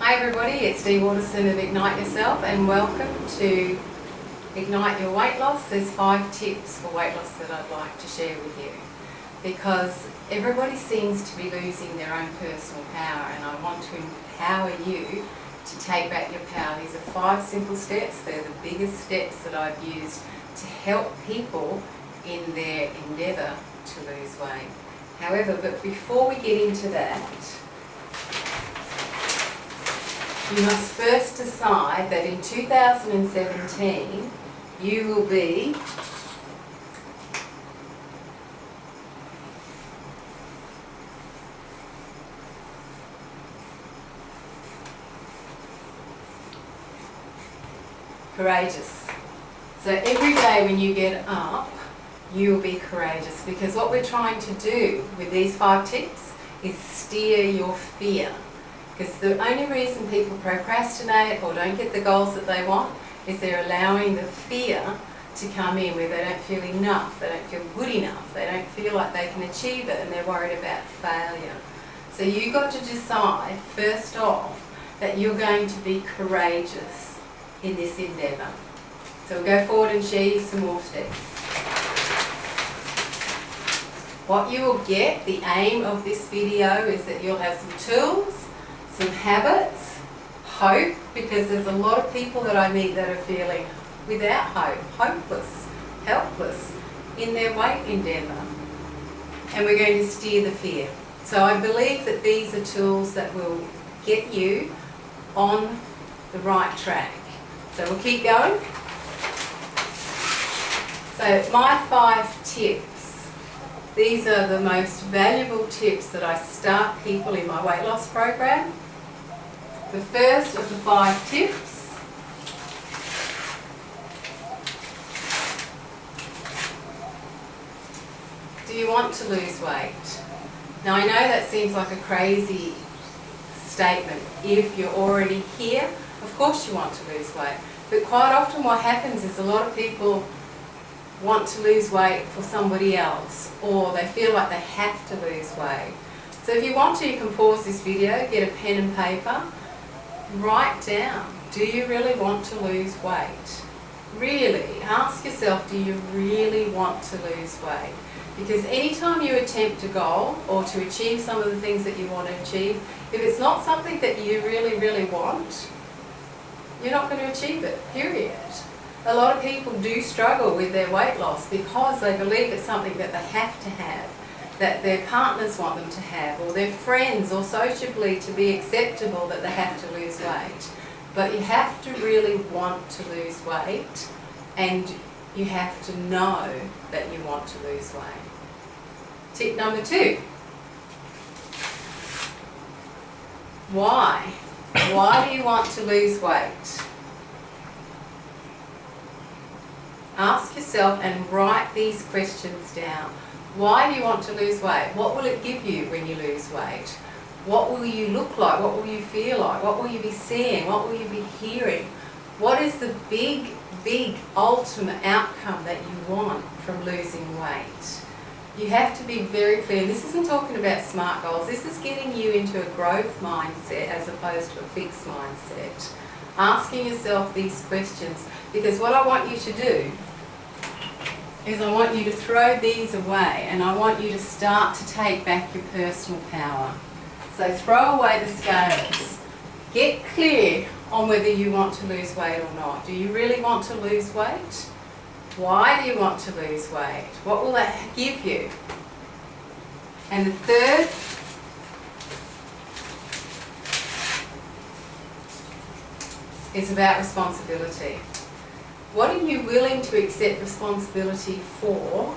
Hi everybody, it's Dee Waterson of Ignite Yourself and welcome to Ignite Your Weight Loss. There's 5 tips for weight loss that I'd like to share with you because everybody seems to be losing their own personal power, and I want to empower you to take back your power. These are 5 simple steps. They're the biggest steps that I've used to help people in their endeavour to lose weight. However, but before we get into that, you must first decide that in 2017 you will be courageous. So every day when you get up, you will be courageous, because what we're trying to do with these 5 tips is steer your fear. Because the only reason people procrastinate or don't get the goals that they want is they're allowing the fear to come in, where they don't feel enough, they don't feel good enough, they don't feel like they can achieve it, and they're worried about failure. So you've got to decide first off that you're going to be courageous in this endeavour. So we'll go forward and share you some more steps. What you will get, the aim of this video is that you'll have some tools, some habits, hope, because there's a lot of people that I meet that are feeling without hope, hopeless, helpless in their weight endeavour. And we're going to steer the fear. So I believe that these are tools that will get you on the right track. So we'll keep going. So my 5 tips. These are the most valuable tips that I start people in my weight loss program. The first of the 5 tips do you want to lose weight? Now I know that seems like a crazy statement. If you're already here, of course you want to lose weight. But quite often what happens is a lot of people want to lose weight for somebody else, or they feel like they have to lose weight. So if you want to, you can pause this video, get a pen and paper, write down, do you really want to lose weight? Really, ask yourself, do you really want to lose weight? Because anytime you attempt a goal or to achieve some of the things that you want to achieve, if it's not something that you really, really want, you're not going to achieve it, period. A lot of people do struggle with their weight loss because they believe it's something that they have to have, that their partners want them to have, or their friends, or sociably to be acceptable that they have to lose weight. But you have to really want to lose weight, and you have to know that you want to lose weight. Tip number 2. Why? Why do you want to lose weight? Ask yourself and write these questions down. Why do you want to lose weight? What will it give you when you lose weight? What will you look like? What will you feel like? What will you be seeing? What will you be hearing? What is the big, big ultimate outcome that you want from losing weight? You have to be very clear. This isn't talking about SMART goals. This is getting you into a growth mindset as opposed to a fixed mindset. Asking yourself these questions, because what I want you to do is I want you to throw these away, and I want you to start to take back your personal power. So throw away the scales. Get clear on whether you want to lose weight or not. Do you really want to lose weight? Why do you want to lose weight? What will that give you? And the third is about responsibility. What are you willing to accept responsibility for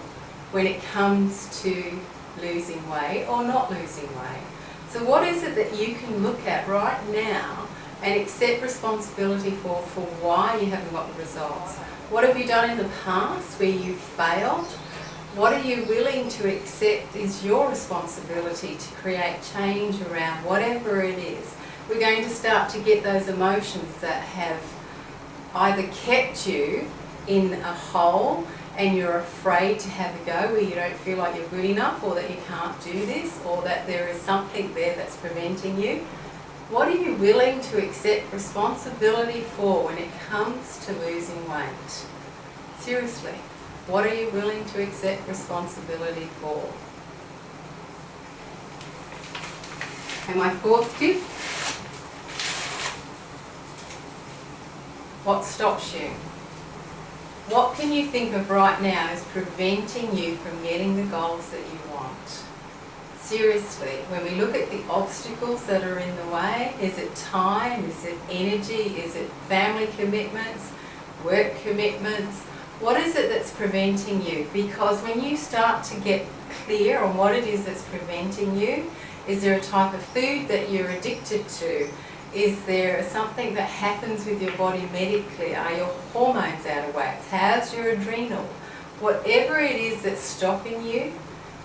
when it comes to losing weight or not losing weight? So what is it that you can look at right now and accept responsibility for why you haven't got the results? What have you done in the past where you failed? What are you willing to accept is your responsibility to create change around whatever it is? We're going to start to get those emotions that have either kept you in a hole and you're afraid to have a go, where you don't feel like you're good enough, or that you can't do this, or that there is something there that's preventing you. What are you willing to accept responsibility for when it comes to losing weight? Seriously, what are you willing to accept responsibility for? And my fourth tip, what stops you? What can you think of right now is preventing you from getting the goals that you want? Seriously, when we look at the obstacles that are in the way, is it time, is it energy, is it family commitments, work commitments? What is it that's preventing you? Because when you start to get clear on what it is that's preventing you, is there a type of food that you're addicted to? Is there something that happens with your body medically? Are your hormones out of whack? How's your adrenal? Whatever it is that's stopping you,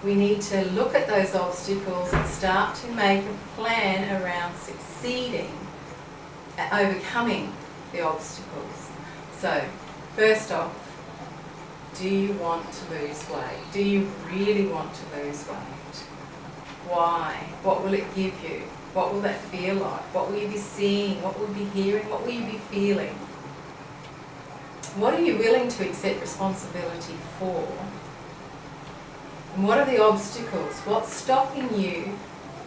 we need to look at those obstacles and start to make a plan around succeeding at overcoming the obstacles. So, first off, do you want to lose weight? Do you really want to lose weight? Why? What will it give you? What will that feel like? What will you be seeing? What will you be hearing? What will you be feeling? What are you willing to accept responsibility for? And what are the obstacles? What's stopping you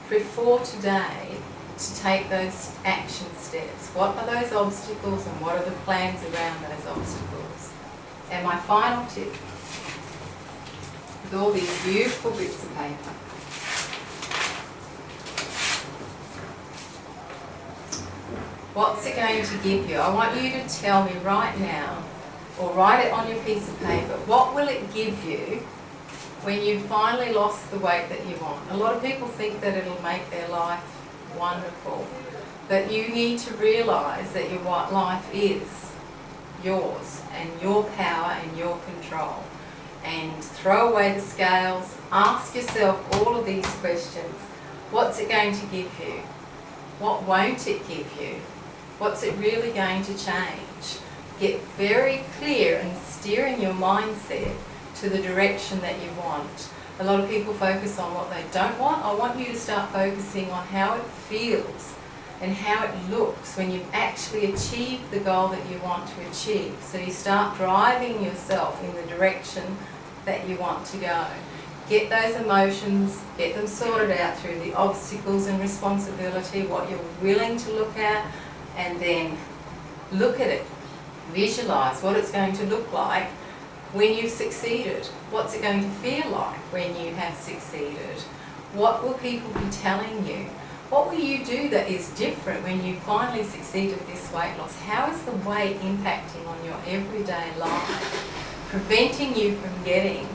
before today to take those action steps? What are those obstacles and what are the plans around those obstacles? And my final tip, with all these beautiful bits of paper, what's it going to give you? I want you to tell me right now, or write it on your piece of paper, what will it give you when you finally lost the weight that you want? A lot of people think that it'll make their life wonderful, but you need to realise that your life is yours and your power and your control. And throw away the scales, ask yourself all of these questions. What's it going to give you? What won't it give you? What's it really going to change? Get very clear and steer in your mindset to the direction that you want. A lot of people focus on what they don't want. I want you to start focusing on how it feels and how it looks when you've actually achieved the goal that you want to achieve. So you start driving yourself in the direction that you want to go. Get those emotions, get them sorted out through the obstacles and responsibility, what you're willing to look at, and then look at it. Visualise what it's going to look like when you've succeeded. What's it going to feel like when you have succeeded? What will people be telling you? What will you do that is different when you finally succeeded with this weight loss? How is the weight impacting on your everyday life, preventing you from getting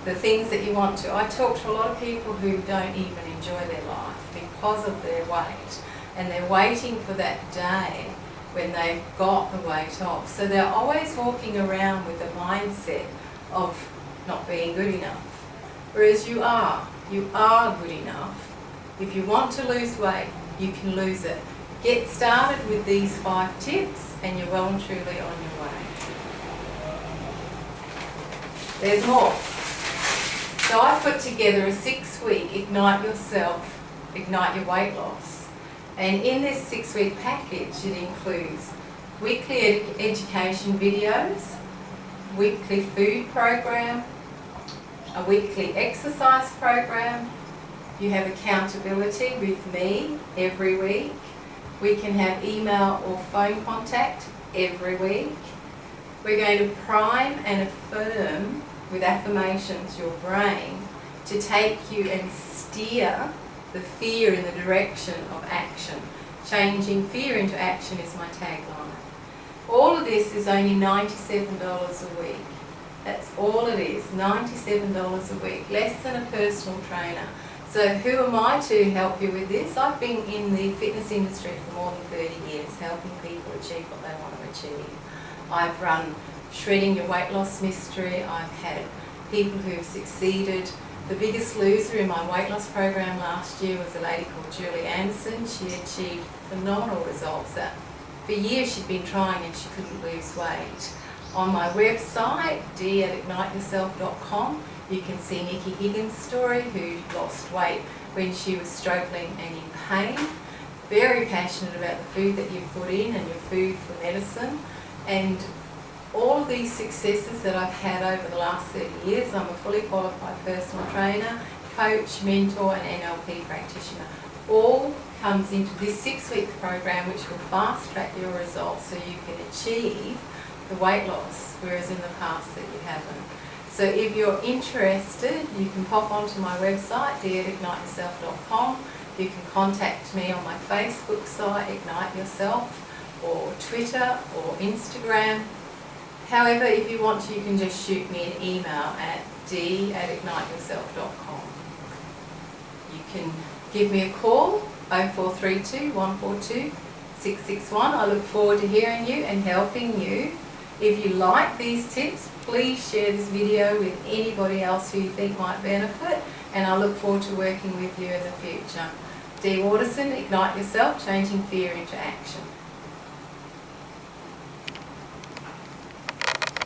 the things that you want to? I talk to a lot of people who don't even enjoy their life because of their weight, and they're waiting for that day when they've got the weight off. So they're always walking around with a mindset of not being good enough. Whereas you are good enough. If you want to lose weight, you can lose it. Get started with these 5 tips and you're well and truly on your way. There's more. So I put together a 6-week Ignite Yourself, Ignite Your Weight Loss. And in this 6-week package, it includes weekly education videos, weekly food program, a weekly exercise program. You have accountability with me every week. We can have email or phone contact every week. We're going to prime and affirm with affirmations your brain to take you and steer the fear in the direction of action. Changing fear into action is my tagline. All of this is only $97 a week. That's all it is, $97 a week, less than a personal trainer. So who am I to help you with this? I've been in the fitness industry for more than 30 years, helping people achieve what they want to achieve. I've run Shredding Your Weight Loss Mystery. I've had people who've succeeded. The biggest loser in my weight loss program last year was a lady called Julie Anderson. She achieved phenomenal results. That for years she'd been trying and she couldn't lose weight. On my website, d@igniteyourself.com, you can see Nikki Higgins' story, who lost weight when she was struggling and in pain. very passionate about the food that you put in and your food for medicine. And all of these successes that I've had over the last 30 years, I'm a fully qualified personal trainer, coach, mentor and NLP practitioner. All comes into this 6-week program which will fast track your results so you can achieve the weight loss, whereas in the past that you haven't. So if you're interested, you can pop onto my website, deatigniteyourself.com. You can contact me on my Facebook site, Ignite Yourself, or Twitter or Instagram. However, if you want to, you can just shoot me an email at d@igniteyourself.com. You can give me a call, 0432 142 661. I look forward to hearing you and helping you. If you like these tips, please share this video with anybody else who you think might benefit, and I look forward to working with you in the future. Dee Waterson, Ignite Yourself, Changing Fear into Action.